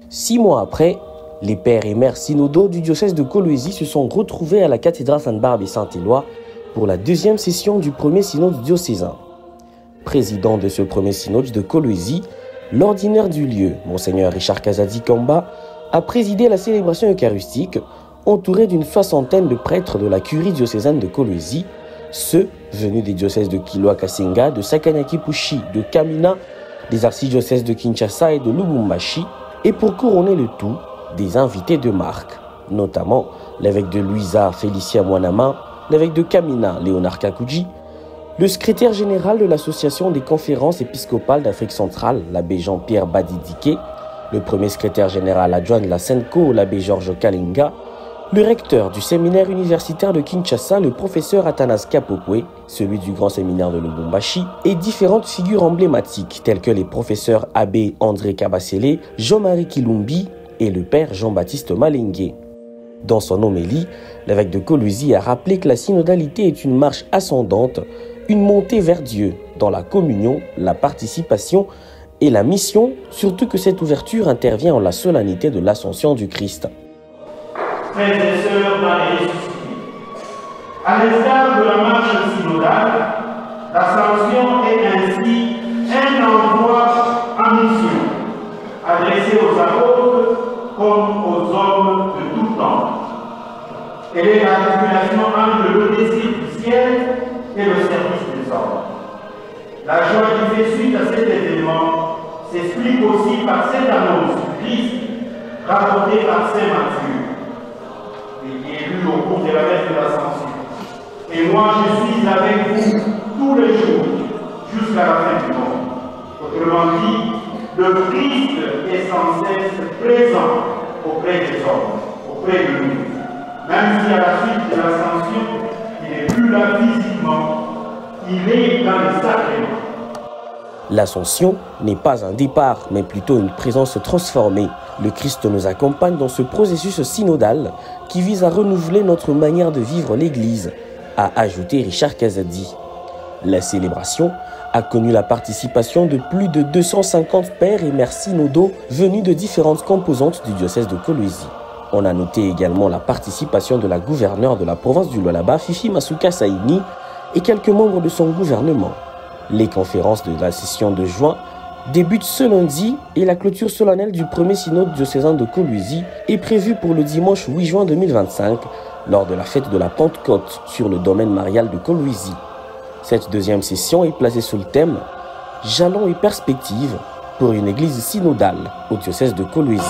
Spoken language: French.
6 mois après, les pères et mères synodaux du diocèse de Kolwezi se sont retrouvés à la cathédrale Sainte-Barbe et Saint-Éloi pour la deuxième session du premier synode diocésain. Président de ce premier synode de Kolwezi, l'ordinaire du lieu, Monseigneur Richard Kazadi Kamba, a présidé la célébration eucharistique entouré d'une 60aine de prêtres de la curie diocésaine de Kolwezi, ceux venus des diocèses de Kilwa-Kasenga, de Sakanyaki-Pushi, de Kamina, des archidiocèses de Kinshasa et de Lubumbashi, et pour couronner le tout, des invités de marque, notamment l'évêque de Luisa, Félicien Mwanama, l'évêque de Kamina, Léonard Kakuji, le secrétaire général de l'Association des conférences épiscopales d'Afrique centrale, l'abbé Jean-Pierre Badidike, le premier secrétaire général adjoint de la SENCO, l'abbé Georges Kalinga, le recteur du séminaire universitaire de Kinshasa, le professeur Athanas Kapokwe, celui du grand séminaire de Lubumbashi, et différentes figures emblématiques telles que les professeurs abbé André Kabasele, Jean-Marie Kilumbi et le père Jean-Baptiste Malingué. Dans son homélie, l'évêque de Kolwezi a rappelé que la synodalité est une marche ascendante, une montée vers Dieu, dans la communion, la participation et la mission, surtout que cette ouverture intervient en la solennité de l'Ascension du Christ. Frères et sœurs dans les ressuscités, à l'instar de la marche synodale, l'Ascension est ainsi un envoi en mission, adressé aux apôtres comme aux hommes de tout temps. Elle est l'articulation entre le désir du ciel et le service des hommes. La joie qui fait suite à cet événement s'explique aussi par cette annonce du Christ rapportée par Saint Matthieu et qui est lue au cours de la messe de l'Ascension. Et moi je suis avec vous tous les jours jusqu'à la fin du monde. Autrement dit, le Christ est sans cesse présent auprès des hommes, auprès de nous. Même si à la suite de l'Ascension, il n'est plus là physiquement, il est dans le sacrement. L'Ascension n'est pas un départ, mais plutôt une présence transformée. Le Christ nous accompagne dans ce processus synodal qui vise à renouveler notre manière de vivre l'Église, a ajouté Richard Kazadi. La célébration a connu la participation de plus de 250 pères et mères synodaux venus de différentes composantes du diocèse de Kolwezi. On a noté également la participation de la gouverneure de la province du Lualaba, Fifi Masuka Saini, et quelques membres de son gouvernement. Les conférences de la session de juin débutent ce lundi et la clôture solennelle du premier synode diocésain de Kolwezi est prévue pour le dimanche 8 juin 2025 lors de la fête de la Pentecôte sur le domaine marial de Kolwezi. Cette deuxième session est placée sous le thème « Jalons et perspectives pour une église synodale au diocèse de Kolwezi ».